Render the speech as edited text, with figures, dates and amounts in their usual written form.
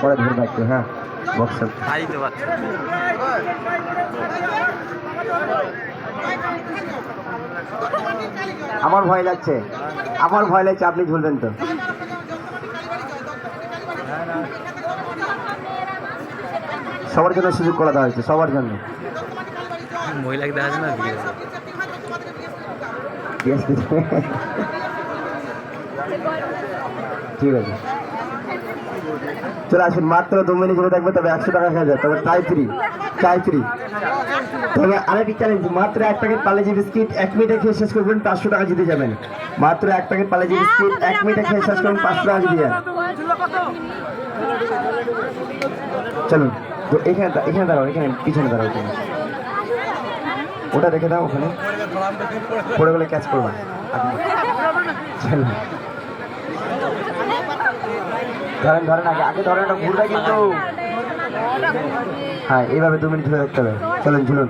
পরে ধরবে একটু, হ্যাঁ বক্স আমার ভয় লাগছে, আমার ভয় লাগছে, আপনি ঝুলবেন তো? সবার জন্য সুযোগ করে দেওয়া হয়েছে, সবার জন্য। মহিলাকে দেখা যায় না ঠিক আছে, চলে আসুন। মাত্র 2 মিনিট ধরে থাকবে, তবে 100 টাকা খেয়ে যায়, তবে টাই ফ্রি, চাই ফ্রি। তবে আরেকটি চ্যালেঞ্জ, মাত্র 1 প্যাকেট পার্লেজি বিস্কিট 1 মিনিটে খেয়ে শেষ করবেন, 500 টাকা জিতে যাবেন। মাত্র 1 প্যাকেট পার্লেজি বিস্কিট 1 মিনিটে খেয়ে শেষ করবেন, 500 টাকা জিতে যাবেন। চলুন, তো এখানে দাঁড়াও, এখানে পিছনে দাঁড়াও, তুমি ওটা রেখে দাও, ওখানে পড়ে গেলে ক্যাচ করবা। চলুন, ধরেন ধরেন, আগে ধরেন, ওটা ঘুরবে কিন্তু। হ্যাঁ, এইভাবে 2 মিনিট ধরে রাখতে হবে। চলুন ঝুলুন।